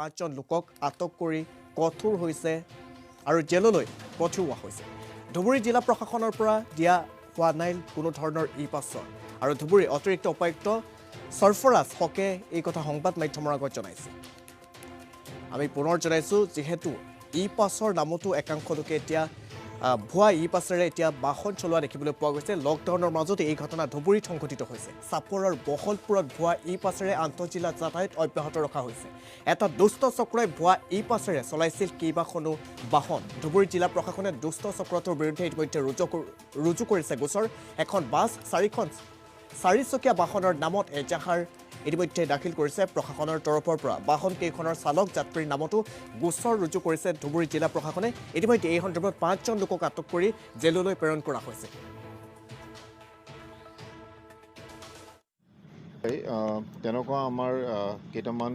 5জন লোকক আটক কৰি কঠোৰ হৈছে আৰু জেললৈ পঠিওৱা হৈছে। ধুবুৰী জিলা প্ৰশাসনৰ পৰা দিয়া হোৱা নাই কোনো ধৰণৰ ই-পাছৰ আৰু ধুবুৰী অতিৰিক্ত উপায়ুক্ত সৰফৰাজ হকে এই কথা সংবাদ মাধ্যমৰ আগত জনাইছে। আমি পুনৰ জনাইছোঁ যিহেতু ই-পাছৰ নামতো একাংশ লোকে এতিয়া ভুৱা ই-পাছেৰে এতিয়া বাহন চলোৱা দেখিবলৈ পোৱা গৈছে। লকডাউনৰ মাজতে এই ঘটনা ধুবুৰীত সংঘটিত হৈছে। চাপৰৰ বহলপুৰত ভুৱা ই-পাছেৰে আন্তঃজিলা যাতায়াত অব্যাহত ৰখা হৈছে। এটা দুষ্ট চক্ৰই ভুৱা ই-পাছেৰে চলাইছিল কেইবাখনো বাহন। ধুবুৰী জিলা প্ৰশাসনে দুষ্ট চক্ৰটোৰ বিৰুদ্ধে ইতিমধ্যে ৰুজু কৰিছে গোচৰ। এখন বাছ, 4খন চাৰিচকীয়া বাহনৰ নামত এজাহাৰ ইতিমধ্যে দাখিল কৰিছে প্ৰশাসনৰ তৰফৰ পৰা। বাহন কেইখনৰ চালক যাত্ৰীৰ নামতো গোচৰ ৰুজু কৰিছে ধুবুৰী জিলা প্ৰশাসনে। ইতিমধ্যে এই সন্দৰ্ভত 5জন লোকক আটক কৰি জেললৈ প্ৰেৰণ কৰা হৈছে। তেনেকুৱা আমাৰ কেইটামান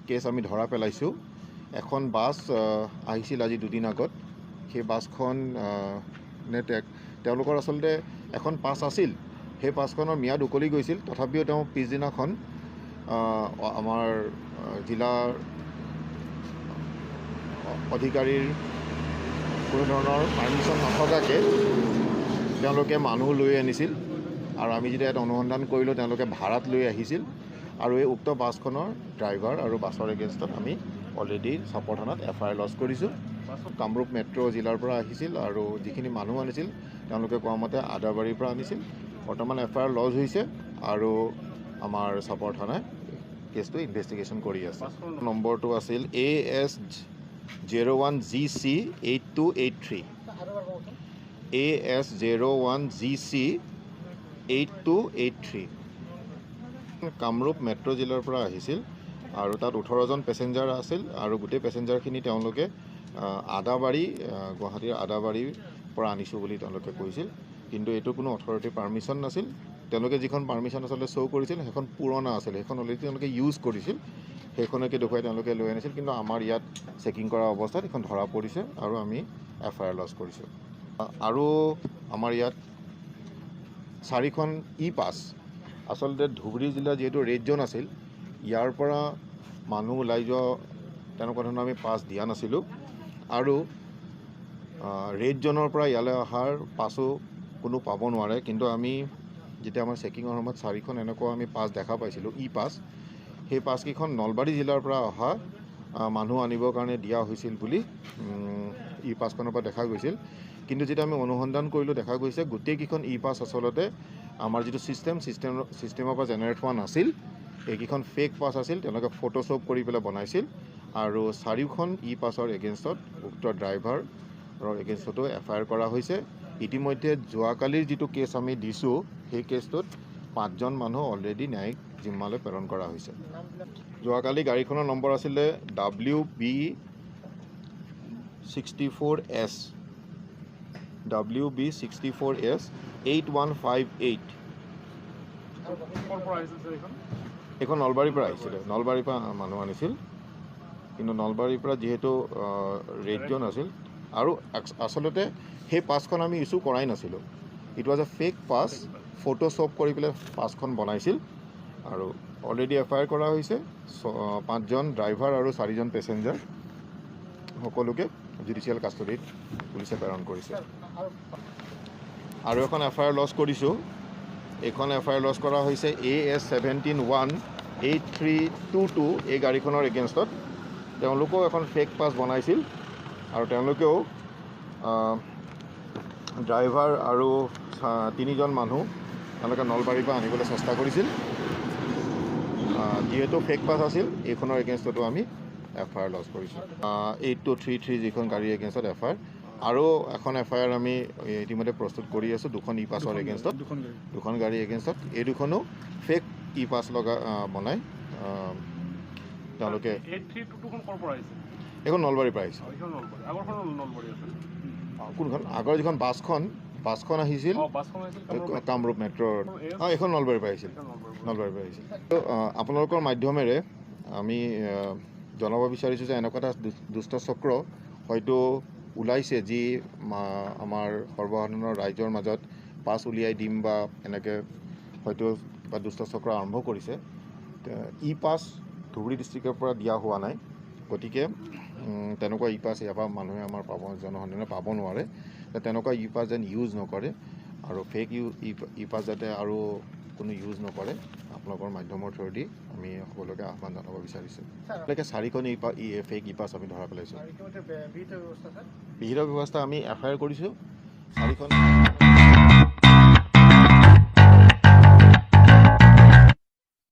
কেছ আমি ধৰা পেলাইছোঁ। এখন বাছ আহিছিল আজি দুদিন আগত। সেই বাছখন তেওঁলোকৰ আচলতে এখন পাছ আছিল। সেই পাছখনৰ ম্যাদ উকলি গৈছিল। তথাপিও তেওঁ পিছদিনাখন আমাৰ জিলাৰ অধিকাৰীৰ কোনো ধৰণৰ পাৰ্মিশ্যন নথকাকৈ তেওঁলোকে মানুহ লৈ আনিছিল আৰু আমি যেতিয়া ইয়াত অনুসন্ধান কৰিলোঁ তেওঁলোকে ভাড়াত লৈ আহিছিল আৰু এই উক্ত বাছখনৰ ড্ৰাইভাৰ আৰু বাছৰ এগেইনষ্টত আমি অলৰেডি চাপৰ থানাত FIR লজ কৰিছোঁ। কামৰূপ মেট্ৰ' জিলাৰ পৰা আহিছিল আৰু যিখিনি মানুহ আনিছিল তেওঁলোকে কোৱা মতে আদাবাৰীৰ পৰা আনিছিল। বৰ্তমান FIR লজ হৈছে আৰু আমাৰ চাপৰ থানাই কেছটো ইনভেষ্টিগেশ্যন কৰি আছে। নম্বৰটো আছিল AS01GC 8283 AS01GC 8283 কামৰূপ মেট্ৰ' জিলাৰ পৰা আহিছিল আৰু তাত 18জন পেছেঞ্জাৰ আছিল আৰু গোটেই পেছেঞ্জাৰখিনি তেওঁলোকে আদাবাৰী গুৱাহাটীৰ আদাবাৰীৰ পৰা আনিছোঁ বুলি তেওঁলোকে কৈছিল। কিন্তু এইটো কোনো অথৰিটিৰ পাৰ্মিশ্যন নাছিল। তেওঁলোকে যিখন পাৰ্মিশ্যন আচলতে শ্ব' কৰিছিল সেইখন পুৰণা আছিল। সেইখন অলৰেডি তেওঁলোকে ইউজ কৰিছিল। সেইখনকে দেখুৱাই তেওঁলোকে লৈ আনিছিল। কিন্তু আমাৰ ইয়াত চেকিং কৰা অৱস্থাত এইখন ধৰা পৰিছে আৰু আমি FIR লজ কৰিছোঁ। আৰু আমাৰ ইয়াত 4খন ই-পাছ আচলতে ধুবুৰী জিলা যিহেতু ৰেড জ'ন আছিল, ইয়াৰ পৰা মানুহ ওলাই যোৱা তেনেকুৱা ধৰণৰ আমি পাছ দিয়া নাছিলোঁ আৰু ৰেড জ'নৰ পৰা ইয়ালৈ অহাৰ পাছো কোনো পাব নোৱাৰে। কিন্তু আমি যেতিয়া আমাৰ চেকিঙৰ সময়ত 4খন এনেকুৱা আমি পাছ দেখা পাইছিলোঁ ই-পাছ, সেই পাছকেইখন নলবাৰী জিলাৰ পৰা অহা মানুহ আনিবৰ কাৰণে দিয়া হৈছিল বুলি ই-পাছখনৰ পৰা দেখা গৈছিল। কিন্তু যেতিয়া আমি অনুসন্ধান কৰিলোঁ দেখা গৈছে গোটেইকেইখন ই-পাছ আচলতে আমাৰ যিটো ছিষ্টেমৰ পৰা জেনেৰেট হোৱা নাছিল। এইকেইখন ফেক পাছ আছিল। তেওঁলোকে ফটোশ্বপ কৰি পেলাই বনাইছিল আৰু 4খন ই-পাছৰ এগেইনষ্টত উক্ত ড্ৰাইভাৰৰ এগেইনষ্টতো FIR কৰা হৈছে। ইতিমধ্যে যোৱাকালিৰ যিটো কেছ আমি দিছোঁ সেই কেছটোত 5জন মানুহ অলৰেডি ন্যায়িক জিম্মালৈ প্ৰেৰণ কৰা হৈছে। যোৱাকালি গাড়ীখনৰ নম্বৰ আছিলে WB64S 8158। এইখন নলবাৰীৰ পৰা আহিছিলে। নলবাৰীৰ পৰা মানুহ আনিছিল। কিন্তু নলবাৰীৰ পৰা যিহেতু ৰেড জ'ন আছিল আৰু আচলতে সেই পাছখন আমি ইছ্যু কৰাই নাছিলোঁ। It was a fake pass, Photoshop কৰি পেলাই পাছখন বনাইছিল আৰু অলৰেডি FIR কৰা হৈছে। 5জন ড্ৰাইভাৰ আৰু 4জন পেছেঞ্জাৰ সকলোকে জুডিচিয়েল কাষ্টডিত পুলিচে প্ৰেৰণ কৰিছে। আৰু এখন FIR লজ কৰিছোঁ। এইখন FIR লজ কৰা হৈছে AS1718322 এই গাড়ীখনৰ এগেইনষ্টত। তেওঁলোকেও এখন ফেক পাছ বনাইছিল আৰু তেওঁলোকেও ড্ৰাইভাৰ আৰু 3জন মানুহ তেওঁলোকে নলবাৰীৰ পৰা আনিবলৈ চেষ্টা কৰিছিল। যিহেতু ফেক পাছ আছিল এইখনৰ এগেইনষ্টতো আমি FIR লজ কৰিছোঁ। 8233 যিখন গাড়ীৰ এগেইনষ্টত FIR আৰু এখন FIR আমি ইতিমধ্যে প্ৰস্তুত কৰি আছোঁ 2খন ই-পাছৰ এগেইনষ্টত, 2খন গাড়ীৰ এগেইনষ্টত। এই দুখনো ফেক ই-পাছ বনাই তেওঁলোকে। এইখন নলবাৰীৰ পৰা আহিছে। কোনখন আগৰ যিখন বাছখন আহিছিল কামৰূপ মেট্ৰ'ৰ, এইখন নলবাৰীৰ পৰা আহিছিল। আপোনালোকৰ মাধ্যমেৰে আমি জনাব বিচাৰিছোঁ যে এনেকুৱা এটা দুষ্ট চক্ৰ হয়তো ওলাইছে যি আমাৰ সৰ্বসাধাৰণৰ ৰাইজৰ মাজত পাছ উলিয়াই দিম বা এনেকৈ হয়তো কিবা দুষ্ট চক্ৰ আৰম্ভ কৰিছে। ই পাছ ধুবুৰী ডিষ্ট্ৰিক্টৰ পৰা দিয়া হোৱা নাই। গতিকে তেনেকুৱা ই পাছ ইয়াৰ পৰা মানুহে আমাৰ জনসাধাৰণে পাব নোৱাৰে, তেনেকুৱা ই পাছ যেন ইউজ নকৰে আৰু ফেক ই পাছ যাতে আৰু কোনো ইউজ নকৰে আপোনালোকৰ মাধ্যমৰ থ্ৰুদি আমি সকলোকে আহ্বান জনাব বিচাৰিছোঁ। এতিয়ালৈকে 4খন ফেক ই পাছ আমি ধৰা পেলাইছোঁ। বিহিত ব্যৱস্থা আমি FIR কৰিছোঁ 4খন।